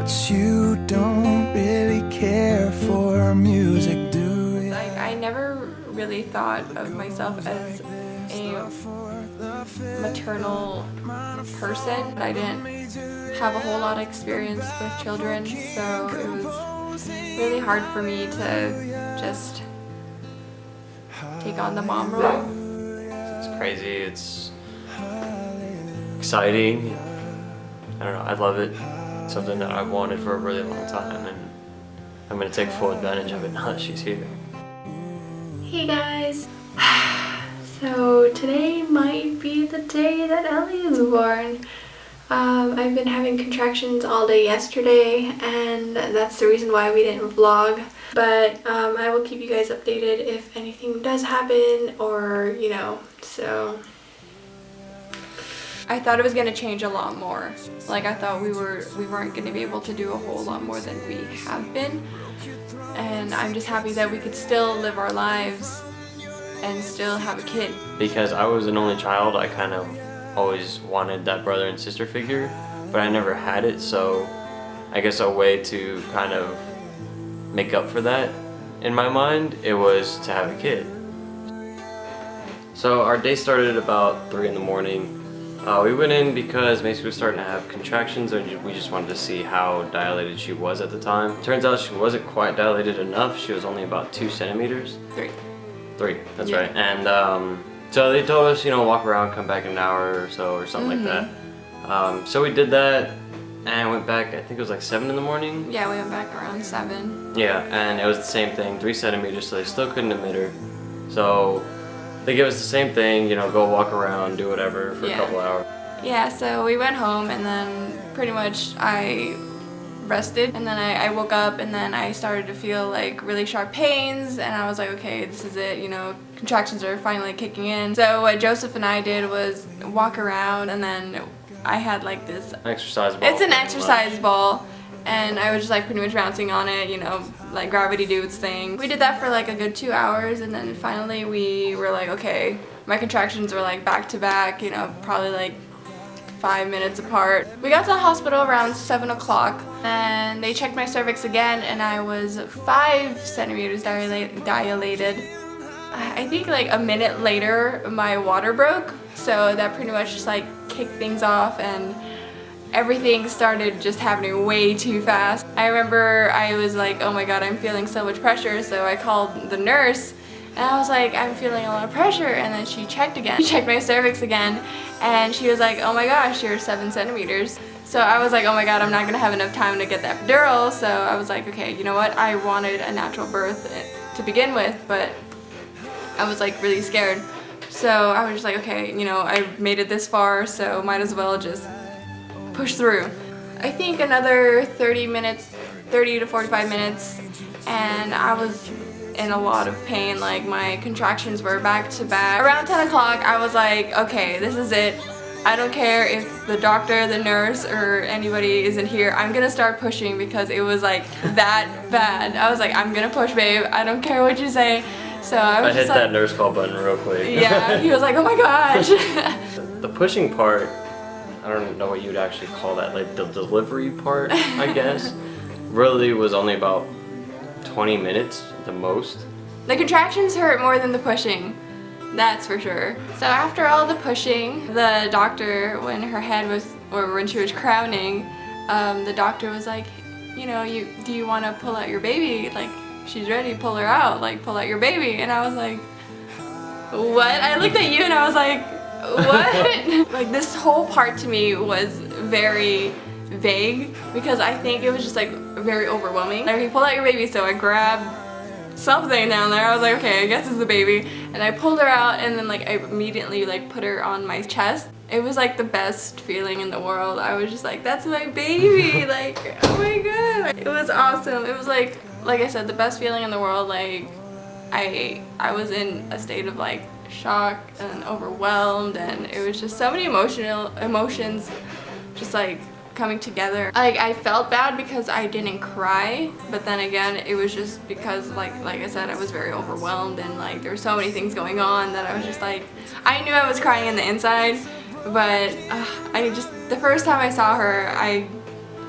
But you don't really care for music, do you? Like, I never really thought of myself as a maternal person. I didn't have a whole lot of experience with children, so it was really hard for me to just take on the mom role. It's crazy, it's exciting. I don't know, I love it. It's something that I've wanted for a really long time, and I'm gonna take full advantage of it now that she's here. Hey guys! So today might be the day that Ellie is born. I've been having contractions all day yesterday, and that's the reason why we didn't vlog. But I will keep you guys updated if anything does happen, or you know, so. I thought it was gonna change a lot more. Like, I thought we weren't gonna be able to do a whole lot more than we have been. And I'm just happy that we could still live our lives and still have a kid. Because I was an only child, I kind of always wanted that brother and sister figure, but I never had it, so I guess a way to kind of make up for that in my mind, it was to have a kid. So our day started at about 3 in the morning. We went in because Macy was starting to have contractions, and we just wanted to see how dilated she was at the time. Turns out she wasn't quite dilated enough. She was only about 2 centimeters. 3, that's right. And so they told us, you know, walk around, come back in an hour or so, or something like that. So we did that and went back, I think it was like 7 in the morning. Yeah, we went back around 7. Yeah, and it was the same thing, 3 centimeters, so they still couldn't admit her. So they gave us the same thing, you know, go walk around, do whatever for a couple hours. Yeah, so we went home, and then pretty much I rested, and then I woke up, and then I started to feel like really sharp pains, and I was like, okay, this is it, you know, contractions are finally kicking in. So what Joseph and I did was walk around, and then I had like this exercise ball. It's an exercise ball, and I was just like pretty much bouncing on it, you know, like gravity do its thing. We did that for like a good 2 hours, and then finally we were like, okay, my contractions were like back to back, you know, probably like 5 minutes apart. We got to the hospital around 7 o'clock, and they checked my cervix again, and I was 5 centimeters dilated. I think like a minute later my water broke, so that pretty much just like kicked things off, and everything started just happening way too fast. I remember I was like, oh my god, I'm feeling so much pressure, so I called the nurse, and I was like, I'm feeling a lot of pressure, and then she checked again. She checked my cervix again, and she was like, oh my gosh, you're 7 centimeters. So I was like, oh my god, I'm not gonna have enough time to get the epidural, so I was like, okay, you know what, I wanted a natural birth to begin with, but I was like really scared. So I was just like, okay, you know, I made it this far, so might as well just push through. I think another 30 to 45 minutes, and I was in a lot of pain. Like, my contractions were back to back. Around 10 o'clock, I was like, okay, this is it. I don't care if the doctor, the nurse, or anybody isn't here. I'm gonna start pushing, because it was like that bad. I was like, I'm gonna push, babe. I don't care what you say. So I was hit just like, that nurse call button real quick. Yeah, he was like, oh my gosh. The pushing part, I don't know what you'd actually call that, like the delivery part, I guess, really was only about 20 minutes the most. The contractions hurt more than the pushing, that's for sure. So after all the pushing, the doctor, when her head was, or when she was crowning, the doctor was like, you know, do you want to pull out your baby? Like, she's ready, pull her out, like pull out your baby. And I was like, what? I looked at you and I was like, what? Like, this whole part to me was very vague, because I think it was just like very overwhelming. Like, he pulled out your baby, so I grabbed something down there. I was like, okay, I guess it's the baby. And I pulled her out, and then like I immediately like put her on my chest. It was like the best feeling in the world. I was just like, that's my baby. Like, oh my god. It was awesome. It was like I said, the best feeling in the world. Like, I was in a state of like shock and overwhelmed, and it was just so many emotions just like coming together. Like, I felt bad because I didn't cry, but then again, it was just because like I said, I was very overwhelmed, and like there were so many things going on that I was just like, I knew I was crying in the inside, but the first time I saw her, I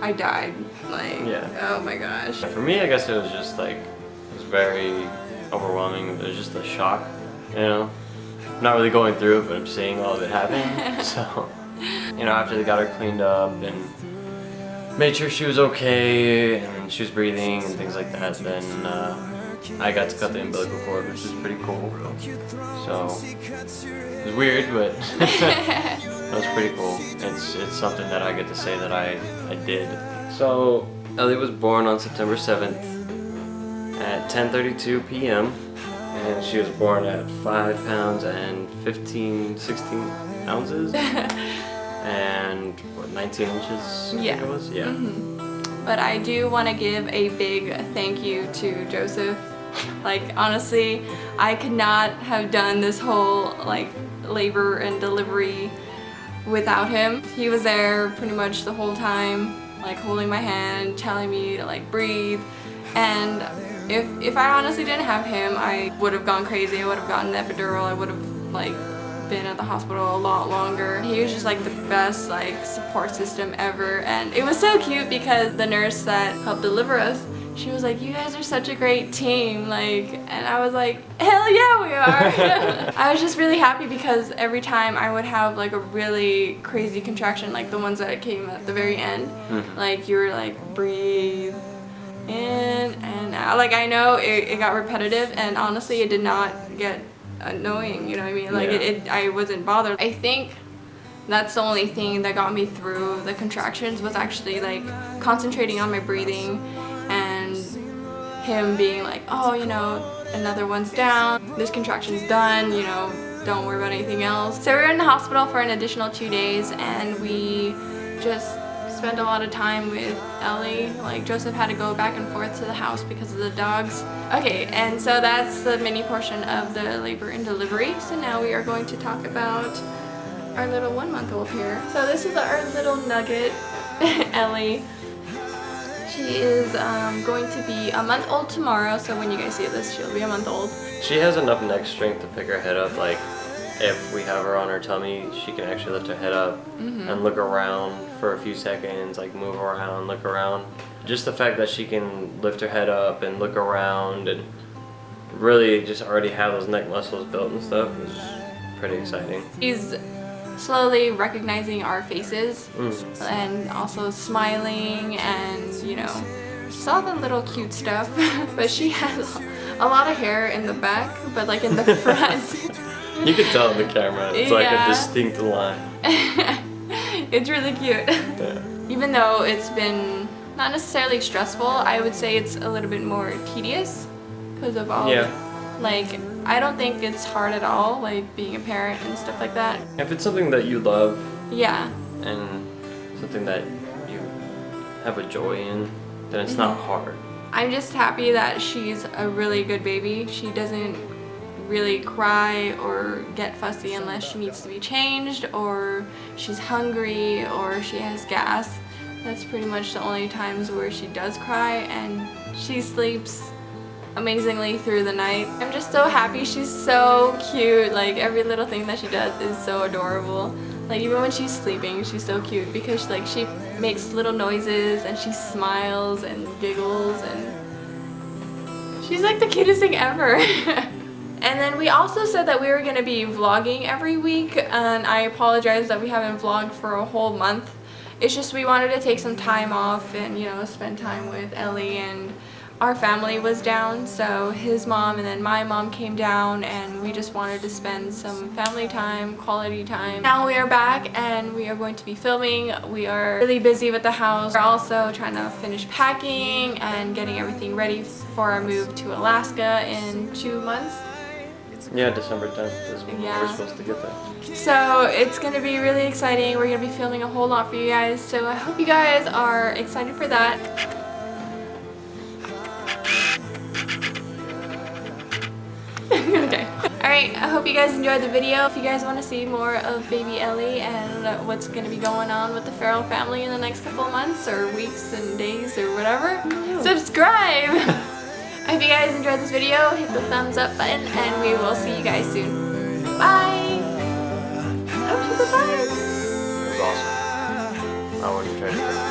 I died. Like, Yeah. oh my gosh. For me, I guess it was just like, it was very overwhelming. It was just a shock, you know? I'm not really going through it, but I'm seeing all of it happening. So, you know, after they got her cleaned up and made sure she was okay and she was breathing and things like that, then I got to cut the umbilical cord, which was pretty cool. So, it was weird, but that was pretty cool. It's something that I get to say that I did. So, Ellie was born on September 7th at 10:32 p.m. and she was born at 5 pounds and 16 ounces and what, 19 inches? Yeah. I think it was? Yeah. But I do want to give a big thank you to Joseph. Like, honestly, I could not have done this whole like labor and delivery without him. He was there pretty much the whole time, like holding my hand, telling me to like breathe. And if I honestly didn't have him, I would have gone crazy. I would have gotten an epidural. I would have like been at the hospital a lot longer. He was just like the best like support system ever, and it was so cute because the nurse that helped deliver us, she was like, "You guys are such a great team," like, and I was like, "Hell yeah, we are!" I was just really happy because every time I would have like a really crazy contraction, like the ones that came at the very end, like you were like, breathe in and out. Like, I know it got repetitive, and honestly, it did not get annoying, you know what I mean? Like, Yeah. I wasn't bothered. I think that's the only thing that got me through the contractions was actually like concentrating on my breathing and him being like, oh, you know, another one's down, this contraction's done, you know, don't worry about anything else. So we were in the hospital for an additional 2 days, and we just spent a lot of time with Ellie. Like, Joseph had to go back and forth to the house because of the dogs. Okay, and so that's the mini portion of the labor and delivery. So now we are going to talk about our little 1-month-old here. So this is our little nugget, Ellie. She is going to be a month old tomorrow, so when you guys see this, she'll be a month old. She has enough neck strength to pick her head up. Like, if we have her on her tummy, she can actually lift her head up and look around for a few seconds, like move around, look around. Just the fact that she can lift her head up and look around and really just already have those neck muscles built and stuff is pretty exciting. She's slowly recognizing our faces and also smiling, and you know, just all the little cute stuff. But she has a lot of hair in the back, but like in the front. You can tell in the camera, it's like a Yeah. distinct line. It's really cute. Yeah. Even though it's been not necessarily stressful, I would say it's a little bit more tedious because of all. Yeah. Like, I don't think it's hard at all, like being a parent and stuff like that. If it's something that you love Yeah. and something that you have a joy in, then it's not hard. I'm just happy that she's a really good baby. She doesn't really cry or get fussy unless she needs to be changed or she's hungry or she has gas. That's pretty much the only times where she does cry, and she sleeps amazingly through the night. I'm just so happy. She's so cute. Like, every little thing that she does is so adorable. Like, even when she's sleeping, she's so cute because like she makes little noises and she smiles and giggles, and she's like the cutest thing ever. And then we also said that we were going to be vlogging every week, and I apologize that we haven't vlogged for a whole month. It's just we wanted to take some time off and, you know, spend time with Ellie, and our family was down, so his mom and then my mom came down, and we just wanted to spend some family time, quality time. Now we are back and we are going to be filming. We are really busy with the house. We're also trying to finish packing and getting everything ready for our move to Alaska in 2 months. Yeah, December 10th is when Yeah. we're supposed to get there. So it's going to be really exciting. We're going to be filming a whole lot for you guys, so I hope you guys are excited for that. Okay. Alright, I hope you guys enjoyed the video. If you guys want to see more of baby Ellie and what's going to be going on with the Farrell family in the next couple of months or weeks and days or whatever, subscribe! I hope you guys enjoyed this video. Hit the thumbs up button, and we will see you guys soon. Bye! Oh, she said bye! It was awesome. I wouldn't trade it for